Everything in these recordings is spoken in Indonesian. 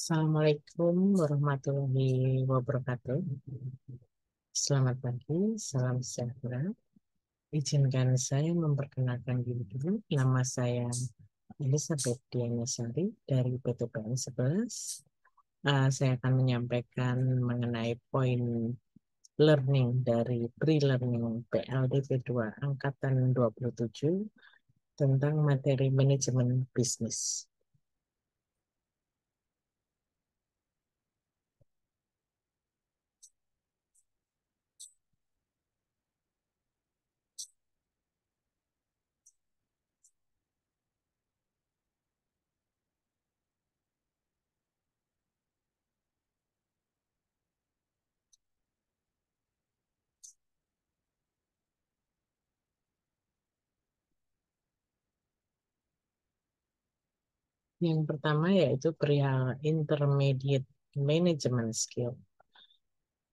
Assalamualaikum warahmatullahi wabarakatuh. Selamat pagi, salam sejahtera. Izinkan saya memperkenalkan diri dulu. Nama saya Elizabeth Diana Sari dari PTPN 11. Saya akan menyampaikan mengenai poin learning dari pre-learning PLDP 2 Angkatan 27 tentang materi manajemen bisnis. Yang pertama yaitu perihal intermediate management skill.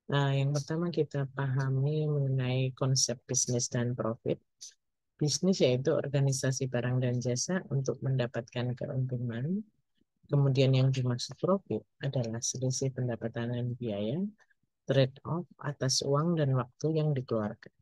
Yang pertama kita pahami mengenai konsep bisnis dan profit. Bisnis yaitu organisasi barang dan jasa untuk mendapatkan keuntungan. Kemudian yang dimaksud profit adalah selisih pendapatan dan biaya, trade-off atas uang dan waktu yang dikeluarkan.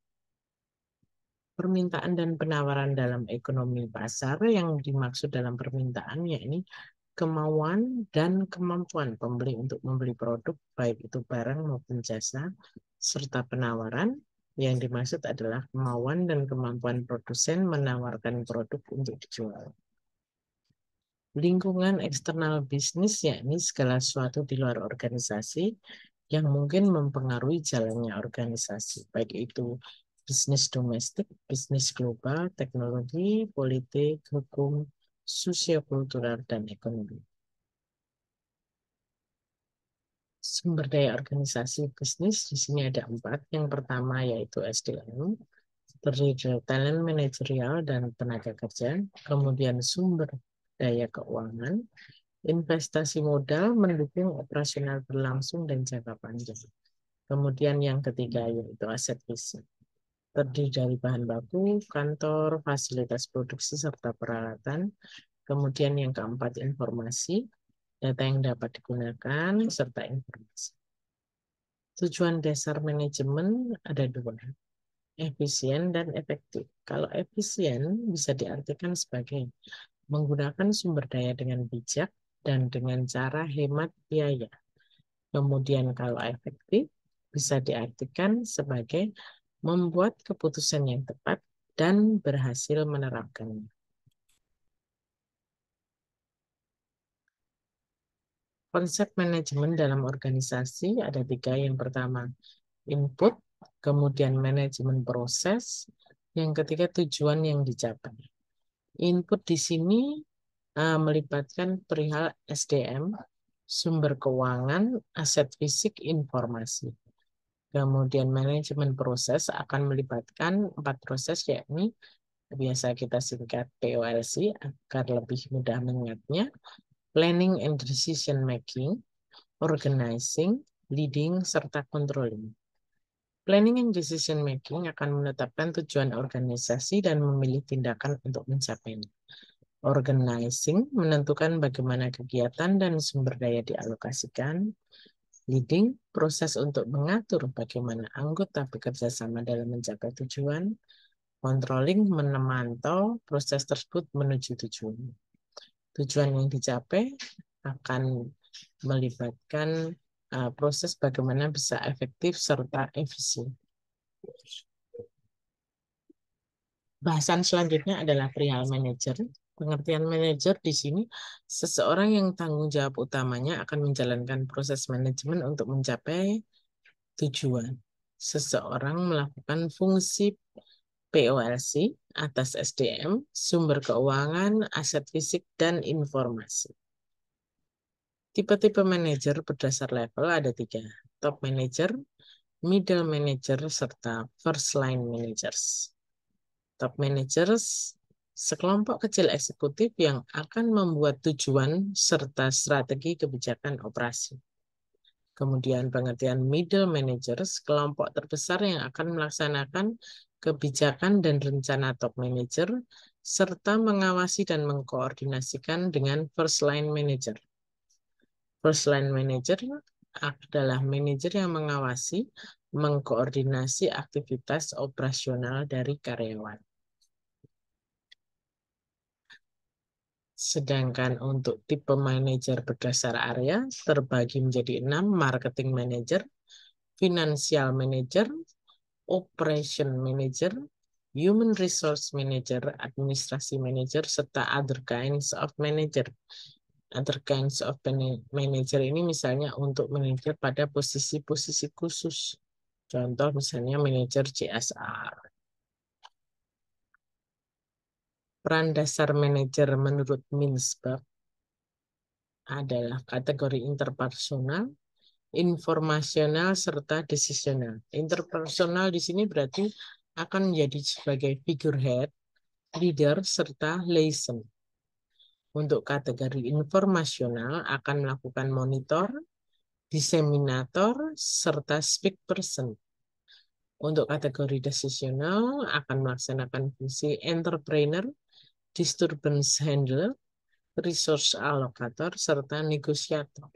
Permintaan dan penawaran dalam ekonomi pasar yang dimaksud dalam permintaan yakni kemauan dan kemampuan pembeli untuk membeli produk, baik itu barang maupun jasa, serta penawaran yang dimaksud adalah kemauan dan kemampuan produsen menawarkan produk untuk dijual. Lingkungan eksternal bisnis yakni segala sesuatu di luar organisasi yang mungkin mempengaruhi jalannya organisasi, baik itu bisnis domestik, bisnis global, teknologi, politik, hukum, sosiokultural, dan ekonomi. Sumber daya organisasi bisnis di sini ada 4. Yang pertama yaitu SDM, terdiri dari talent manajerial dan tenaga kerja. Kemudian sumber daya keuangan, investasi modal mendukung operasional berlangsung dan jangka panjang. Kemudian yang ketiga yaitu aset fisik, terdiri dari bahan baku, kantor, fasilitas produksi, serta peralatan. Kemudian yang keempat informasi, data yang dapat digunakan, serta informasi. Tujuan dasar manajemen ada 2, efisien dan efektif. Kalau efisien bisa diartikan sebagai menggunakan sumber daya dengan bijak dan dengan cara hemat biaya. Kemudian kalau efektif bisa diartikan sebagai membuat keputusan yang tepat dan berhasil menerapkannya. Konsep manajemen dalam organisasi ada 3. Yang pertama, input, kemudian manajemen proses, yang ketiga tujuan yang dicapai. Input di sini melibatkan perihal SDM, sumber keuangan, aset fisik, informasi. Kemudian manajemen proses akan melibatkan 4 proses, yakni biasa kita singkat POLC agar lebih mudah mengingatnya: planning and decision making, organizing, leading, serta controlling. Planning and decision making akan menetapkan tujuan organisasi dan memilih tindakan untuk mencapainya. Organizing menentukan bagaimana kegiatan dan sumber daya dialokasikan. Leading, proses untuk mengatur bagaimana anggota bekerja sama dalam mencapai tujuan. Controlling, memantau proses tersebut menuju tujuan. Tujuan yang dicapai akan melibatkan proses bagaimana bisa efektif serta efisien. Bahasan selanjutnya adalah perihal manajer. Pengertian manajer di sini seseorang yang tanggung jawab utamanya akan menjalankan proses manajemen untuk mencapai tujuan. Seseorang melakukan fungsi POLC atas SDM, sumber keuangan, aset fisik, dan informasi. Tipe-tipe manajer berdasar level ada 3, top manager, middle manager, serta first line managers. Top managers, sekelompok kecil eksekutif yang akan membuat tujuan serta strategi kebijakan operasi. Kemudian pengertian middle managers, kelompok terbesar yang akan melaksanakan kebijakan dan rencana top manager, serta mengawasi dan mengkoordinasikan dengan first line manager. First line manager adalah manajer yang mengawasi, mengkoordinasi aktivitas operasional dari karyawan. Sedangkan untuk tipe manajer berdasar area terbagi menjadi 6, marketing manager, financial manager, operation manager, human resource manager, administrasi manager, serta other kinds of manager. Other kinds of manager ini misalnya untuk manajer pada posisi-posisi khusus. Contoh misalnya manajer CSR. Peran dasar manajer menurut Mintzberg adalah kategori interpersonal, informasional, serta decisional. Interpersonal di sini berarti akan menjadi sebagai figurehead, leader, serta liaison. Untuk kategori informasional akan melakukan monitor, diseminator, serta speak person. Untuk kategori decisional akan melaksanakan fungsi entrepreneur, disturbance handler, resource allocator, serta negosiator.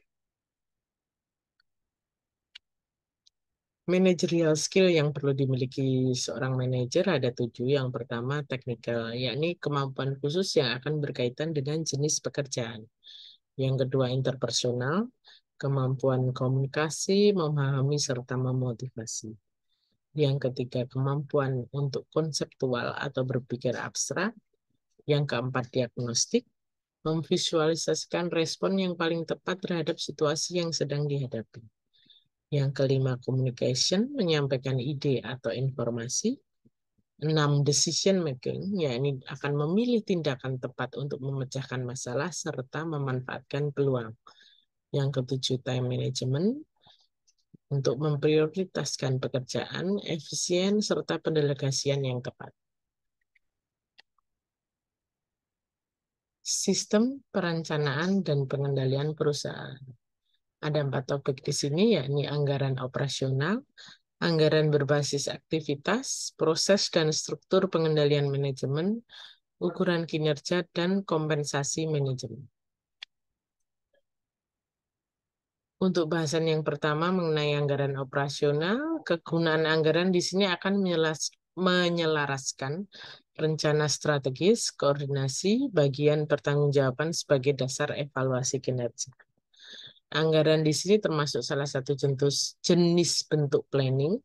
Managerial skill yang perlu dimiliki seorang manajer ada 7. Yang pertama teknikal, yakni kemampuan khusus yang akan berkaitan dengan jenis pekerjaan. Yang kedua interpersonal, kemampuan komunikasi, memahami serta memotivasi. Yang ketiga kemampuan untuk konseptual atau berpikir abstrak. Yang keempat diagnostik, memvisualisasikan respon yang paling tepat terhadap situasi yang sedang dihadapi. Yang kelima, communication, menyampaikan ide atau informasi. 6, decision making, yakni akan memilih tindakan tepat untuk memecahkan masalah serta memanfaatkan peluang. Yang ketujuh, time management, untuk memprioritaskan pekerjaan, efisien, serta pendelegasian yang tepat. Sistem perencanaan dan pengendalian perusahaan. Ada 4 topik di sini, yakni anggaran operasional, anggaran berbasis aktivitas, proses dan struktur pengendalian manajemen, ukuran kinerja, dan kompensasi manajemen. Untuk bahasan yang pertama mengenai anggaran operasional, kegunaan anggaran di sini akan menyelaraskan rencana strategis, koordinasi, bagian pertanggungjawaban sebagai dasar evaluasi kinerja. Anggaran di sini termasuk salah satu jenis bentuk planning.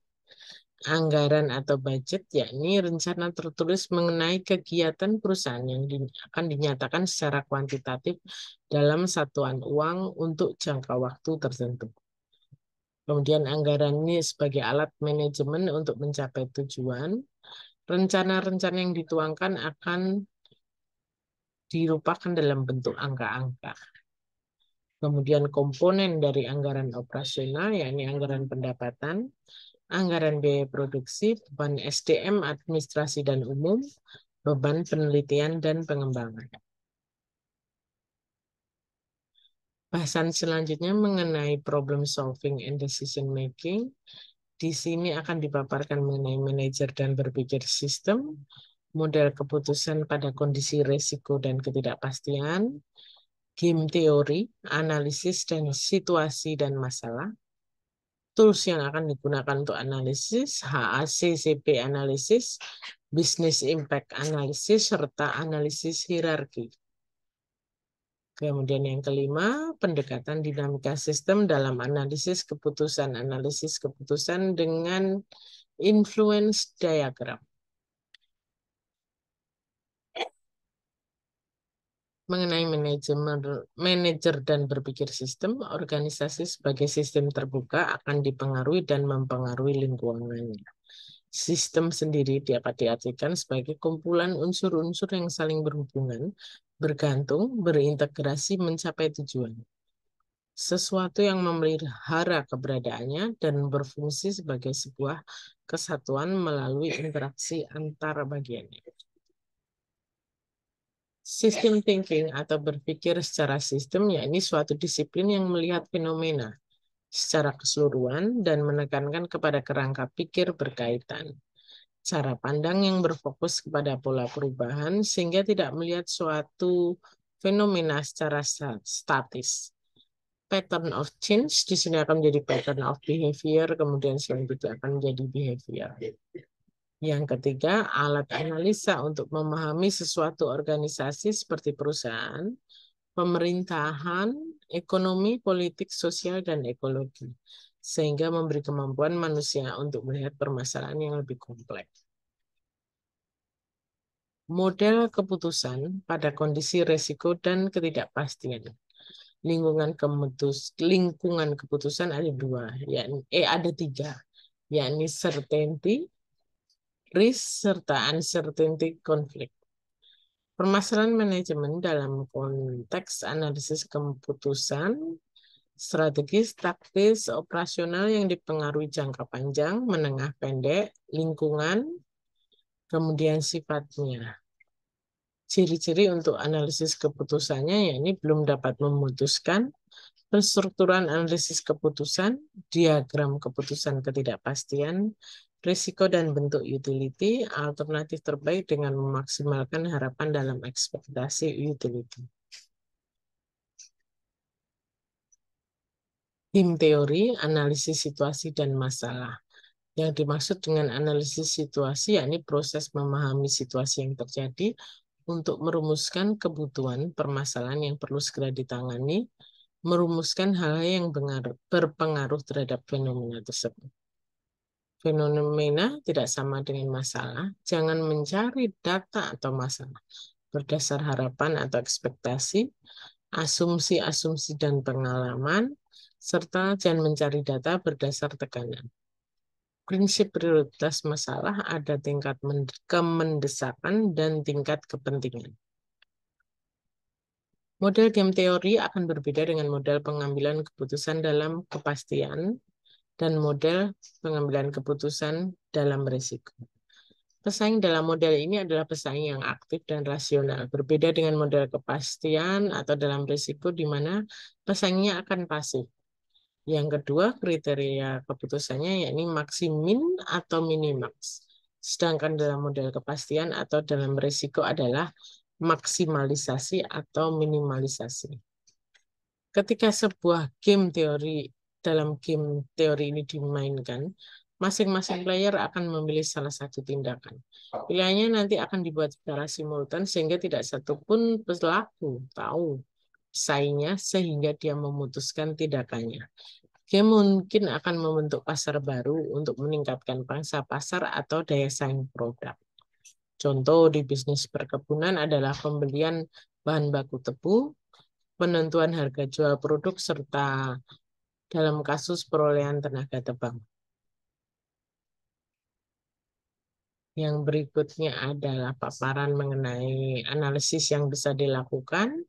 Anggaran atau budget, yakni rencana tertulis mengenai kegiatan perusahaan yang akan dinyatakan secara kuantitatif dalam satuan uang untuk jangka waktu tertentu. Kemudian anggaran ini sebagai alat manajemen untuk mencapai tujuan. Rencana-rencana yang dituangkan akan dirupakan dalam bentuk angka-angka. Kemudian komponen dari anggaran operasional, yakni anggaran pendapatan, anggaran biaya produksi, beban SDM, administrasi dan umum, beban penelitian dan pengembangan. Bahasan selanjutnya mengenai problem solving and decision making. Di sini akan dipaparkan mengenai manajer dan berpikir sistem, model keputusan pada kondisi resiko dan ketidakpastian, game teori, analisis dan situasi dan masalah, tools yang akan digunakan untuk analisis, HACCP analisis, business impact analisis, serta analisis hierarki. Kemudian yang kelima, pendekatan dinamika sistem dalam analisis keputusan dengan influence diagram. Mengenai manajer dan berpikir sistem, organisasi sebagai sistem terbuka akan dipengaruhi dan mempengaruhi lingkungannya. Sistem sendiri dapat diartikan sebagai kumpulan unsur-unsur yang saling berhubungan, bergantung, berintegrasi mencapai tujuan. Sesuatu yang memelihara keberadaannya dan berfungsi sebagai sebuah kesatuan melalui interaksi antar bagiannya. Sistem thinking atau berpikir secara sistem, yakni suatu disiplin yang melihat fenomena secara keseluruhan dan menekankan kepada kerangka pikir berkaitan. Cara pandang yang berfokus kepada pola perubahan sehingga tidak melihat suatu fenomena secara statis. pattern of change di sini akan menjadi pattern of behavior, kemudian selanjutnya akan menjadi behavior. Yang ketiga, alat analisa untuk memahami sesuatu organisasi seperti perusahaan, pemerintahan, ekonomi, politik, sosial, dan ekologi. Sehingga memberi kemampuan manusia untuk melihat permasalahan yang lebih kompleks. Model keputusan pada kondisi resiko dan ketidakpastian. Lingkungan keputusan ada dua, ada tiga, yakni certainty, risk, serta uncertainty conflict. Permasalahan manajemen dalam konteks analisis keputusan, strategis, taktis, operasional yang dipengaruhi jangka panjang, menengah pendek, lingkungan, kemudian sifatnya. Ciri-ciri untuk analisis keputusannya, yakni belum dapat memutuskan, penstrukturan analisis keputusan, diagram keputusan ketidakpastian, risiko dan bentuk utility, alternatif terbaik dengan memaksimalkan harapan dalam ekspektasi utility. HIM teori, analisis situasi dan masalah. Yang dimaksud dengan analisis situasi, yakni proses memahami situasi yang terjadi untuk merumuskan kebutuhan permasalahan yang perlu segera ditangani, merumuskan hal-hal yang berpengaruh terhadap fenomena tersebut. Fenomena tidak sama dengan masalah. Jangan mencari data atau masalah berdasar harapan atau ekspektasi, asumsi-asumsi dan pengalaman, serta jangan mencari data berdasar tekanan. Prinsip prioritas masalah ada tingkat kemendesakan dan tingkat kepentingan. Model game teori akan berbeda dengan model pengambilan keputusan dalam kepastian dan model pengambilan keputusan dalam risiko. Pesaing dalam model ini adalah pesaing yang aktif dan rasional. Berbeda dengan model kepastian atau dalam risiko di mana pesaingnya akan pasif. Yang kedua, kriteria keputusannya yakni maksimin atau minimax. Sedangkan dalam model kepastian atau dalam risiko adalah maksimalisasi atau minimalisasi. Ketika sebuah dalam game teori ini dimainkan, masing-masing player akan memilih salah satu tindakan. Pilihannya nanti akan dibuat secara simultan sehingga tidak satupun pelaku tahu pesaingnya sehingga dia memutuskan tindakannya. Game mungkin akan membentuk pasar baru untuk meningkatkan pangsa pasar atau daya saing produk. Contoh di bisnis perkebunan adalah pembelian bahan baku tebu, penentuan harga jual produk, serta dalam kasus perolehan tenaga tebang. Yang berikutnya adalah paparan mengenai analisis yang bisa dilakukan.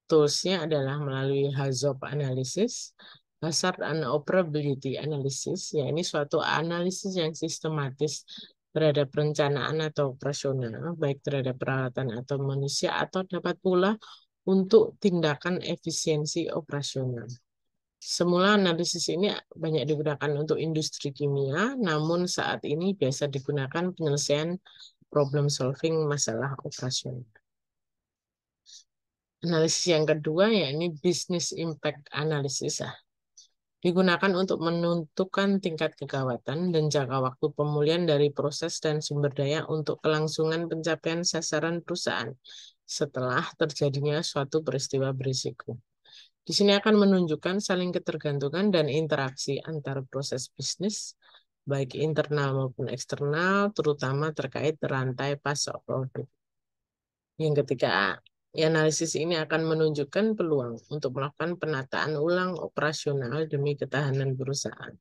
Toolsnya adalah melalui HAZOP analysis, Hazard and Operability analysis, ya ini suatu analisis yang sistematis terhadap perencanaan atau operasional, baik terhadap peralatan atau manusia, atau dapat pula untuk tindakan efisiensi operasional. Semula analisis ini banyak digunakan untuk industri kimia, namun saat ini biasa digunakan penyelesaian problem solving masalah operasional. Analisis yang kedua yakni business impact analysis. Digunakan untuk menentukan tingkat kegawatan dan jangka waktu pemulihan dari proses dan sumber daya untuk kelangsungan pencapaian sasaran perusahaan setelah terjadinya suatu peristiwa berisiko. Di sini akan menunjukkan saling ketergantungan dan interaksi antar proses bisnis, baik internal maupun eksternal, terutama terkait rantai pasok produk. Yang ketiga, analisis ini akan menunjukkan peluang untuk melakukan penataan ulang operasional demi ketahanan perusahaan.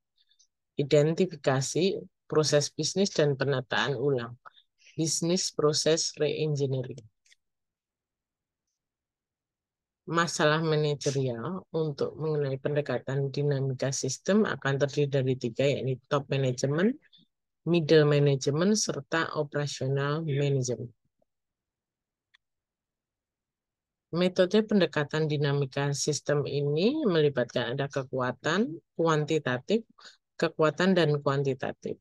Identifikasi proses bisnis dan penataan ulang. Bisnis proses re-engineering. Masalah manajerial untuk mengenai pendekatan dinamika sistem akan terdiri dari tiga, yakni top management, middle management, serta operational management. Metode pendekatan dinamika sistem ini melibatkan ada kekuatan kuantitatif, kekuatan dan kuantitatif.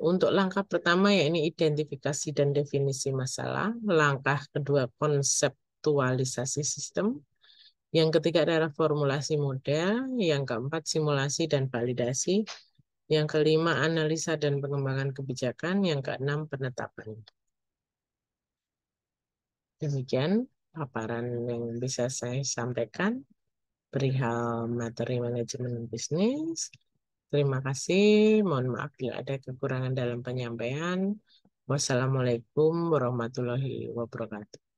Untuk langkah pertama yakni identifikasi dan definisi masalah, langkah kedua konseptualisasi sistem, Yang ketiga adalah formulasi model. Yang keempat, simulasi dan validasi. Yang kelima, analisa dan pengembangan kebijakan. Yang keenam, penetapan. Demikian paparan yang bisa saya sampaikan perihal materi manajemen bisnis. Terima kasih. Mohon maaf bila ada kekurangan dalam penyampaian. Wassalamualaikum warahmatullahi wabarakatuh.